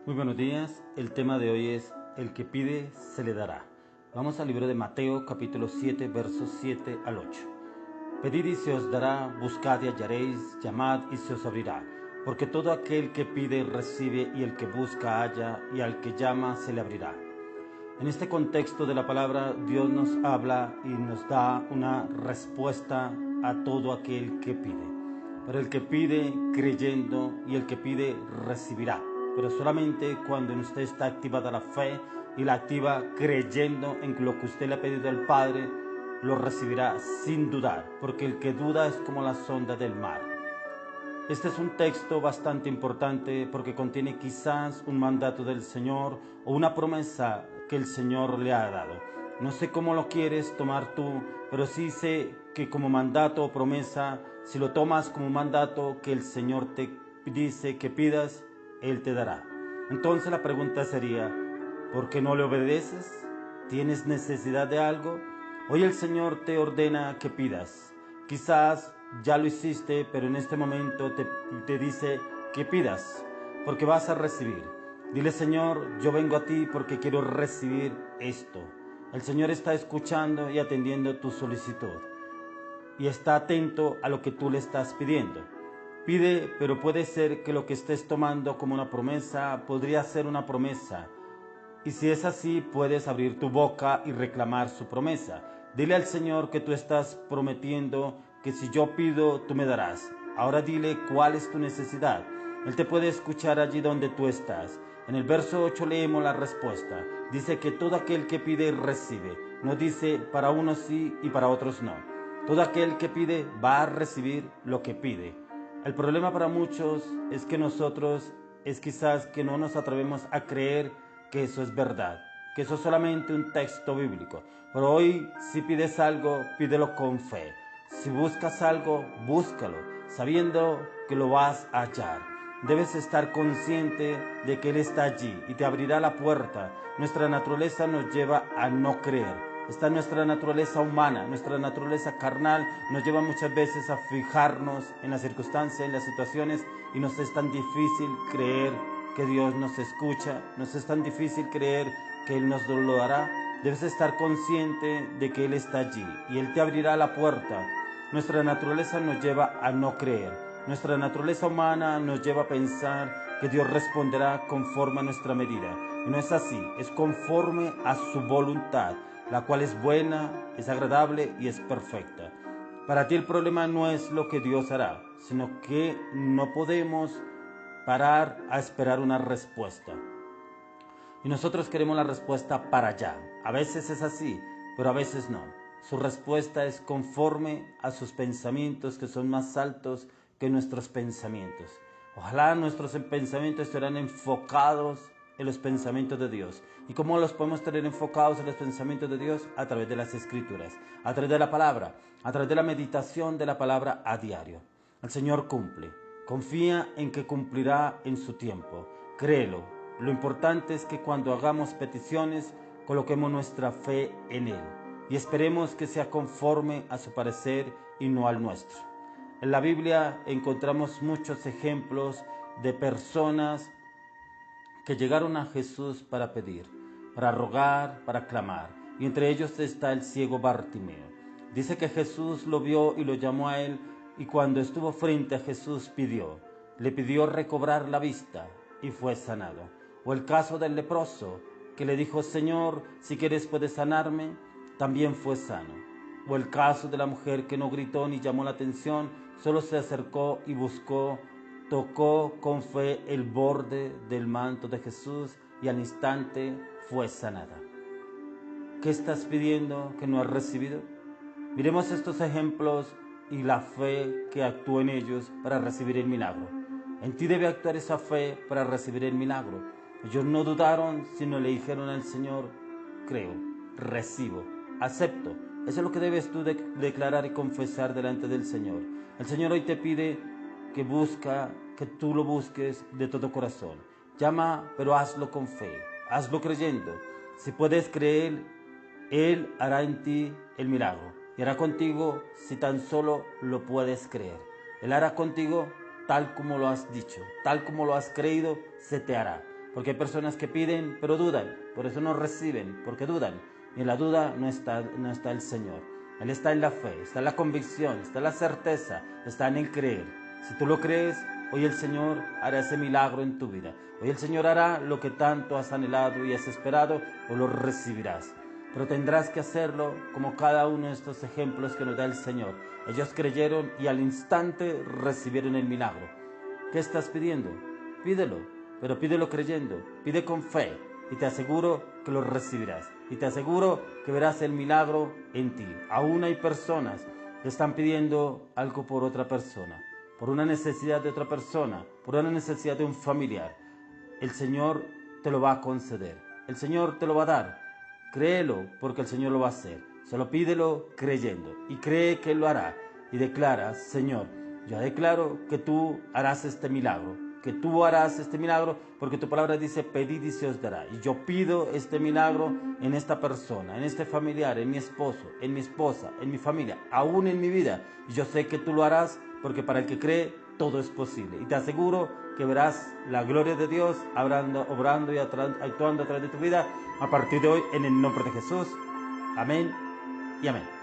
Muy buenos días, el tema de hoy es el que pide se le dará. Vamos al libro de Mateo capítulo 7 versos 7 al 8. Pedid y se os dará, buscad y hallaréis, llamad y se os abrirá. Porque todo aquel que pide recibe, y el que busca halla, y al que llama se le abrirá. En este contexto de la palabra, Dios nos habla y nos da una respuesta a todo aquel que pide. Pero el que pide creyendo y el que pide recibirá. Pero solamente cuando en usted está activada la fe y la activa creyendo en lo que usted le ha pedido al Padre, lo recibirá sin dudar, porque el que duda es como la sonda del mar. Este es un texto bastante importante porque contiene quizás un mandato del Señor o una promesa que el Señor le ha dado. No sé cómo lo quieres tomar tú, pero sí sé que como mandato o promesa, si lo tomas como mandato que el Señor te dice que pidas, Él te dará. Entonces la pregunta sería, ¿por qué no le obedeces? ¿Tienes necesidad de algo? Hoy el Señor te ordena que pidas. Quizás ya lo hiciste, pero en este momento te dice que pidas, porque vas a recibir. Dile, Señor, yo vengo a ti porque quiero recibir esto. El Señor está escuchando y atendiendo tu solicitud y está atento a lo que tú le estás pidiendo. Pide, pero puede ser que lo que estés tomando como una promesa podría ser una promesa. Y si es así, puedes abrir tu boca y reclamar su promesa. Dile al Señor que tú estás prometiendo que si yo pido, tú me darás. Ahora dile cuál es tu necesidad. Él te puede escuchar allí donde tú estás. En el verso 8 leemos la respuesta. Dice que todo aquel que pide recibe. No dice para unos sí y para otros no. Todo aquel que pide va a recibir lo que pide. El problema para muchos es que nosotros es quizás que no nos atrevemos a creer que eso es verdad, que eso es solamente un texto bíblico. Pero hoy, si pides algo, pídelo con fe. Si buscas algo, búscalo, sabiendo que lo vas a hallar. Debes estar consciente de que Él está allí y te abrirá la puerta. Nuestra naturaleza nos lleva a no creer. Está nuestra naturaleza humana, nuestra naturaleza carnal nos lleva muchas veces a fijarnos en las circunstancias, en las situaciones, y nos es tan difícil creer que Dios nos escucha, nos es tan difícil creer que Él nos lo dará. Debes estar consciente de que Él está allí y Él te abrirá la puerta. Nuestra naturaleza nos lleva a no creer. Nuestra naturaleza humana nos lleva a pensar que Dios responderá conforme a nuestra medida. Y no es así, es conforme a su voluntad, la cual es buena, es agradable y es perfecta. Para ti el problema no es lo que Dios hará, sino que no podemos parar a esperar una respuesta. Y nosotros queremos la respuesta para allá. A veces es así, pero a veces no. Su respuesta es conforme a sus pensamientos, que son más altos que nuestros pensamientos. Ojalá nuestros pensamientos estuvieran enfocados en los pensamientos de Dios. ¿Y cómo los podemos tener enfocados en los pensamientos de Dios? A través de las Escrituras, a través de la palabra, a través de la meditación de la palabra a diario. El Señor cumple. Confía en que cumplirá en su tiempo. Créelo. Lo importante es que cuando hagamos peticiones, coloquemos nuestra fe en Él y esperemos que sea conforme a su parecer y no al nuestro. En la Biblia encontramos muchos ejemplos de personas que llegaron a Jesús para pedir, para rogar, para clamar. Y entre ellos está el ciego Bartimeo. Dice que Jesús lo vio y lo llamó a él, y cuando estuvo frente a Jesús le pidió recobrar la vista y fue sanado. O el caso del leproso, que le dijo, Señor, si quieres puedes sanarme, también fue sano. O el caso de la mujer que no gritó ni llamó la atención, solo se acercó y buscó, tocó con fe el borde del manto de Jesús y al instante fue sanada. ¿Qué estás pidiendo que no has recibido? Miremos estos ejemplos y la fe que actúa en ellos para recibir el milagro. En ti debe actuar esa fe para recibir el milagro. Ellos no dudaron, sino le dijeron al Señor, creo, recibo, acepto. Eso es lo que debes tú declarar y confesar delante del Señor. El Señor hoy te pide que tú lo busques de todo corazón. Llama, pero hazlo con fe, hazlo creyendo. Si puedes creer, Él hará en ti el milagro y hará contigo si tan solo lo puedes creer. Él hará contigo tal como lo has dicho, tal como lo has creído, se te hará. Porque hay personas que piden, pero dudan. Por eso no reciben, porque dudan. Y en la duda no está el Señor. Él está en la fe, está en la convicción, está en la certeza, está en el creer. Si tú lo crees, hoy el Señor hará ese milagro en tu vida. Hoy el Señor hará lo que tanto has anhelado y has esperado, o lo recibirás. Pero tendrás que hacerlo como cada uno de estos ejemplos que nos da el Señor. Ellos creyeron y al instante recibieron el milagro. ¿Qué estás pidiendo? Pídelo, pero pídelo creyendo, pide con fe y te aseguro que lo recibirás. Y te aseguro que verás el milagro en ti. Aún hay personas que están pidiendo algo por otra persona, por una necesidad de otra persona, por una necesidad de un familiar. El Señor te lo va a conceder, el Señor te lo va a dar. Créelo porque el Señor lo va a hacer. Solo pídelo creyendo y cree que Él lo hará. Y declara: Señor, yo declaro que tú harás este milagro, que tú harás este milagro, porque tu palabra dice: pedid y se os dará. Y yo pido este milagro en esta persona, en este familiar, en mi esposo, en mi esposa, en mi familia, aún en mi vida. Y yo sé que tú lo harás, porque para el que cree todo es posible. Y te aseguro que verás la gloria de Dios obrando y actuando a través de tu vida a partir de hoy, en el nombre de Jesús. Amén y amén.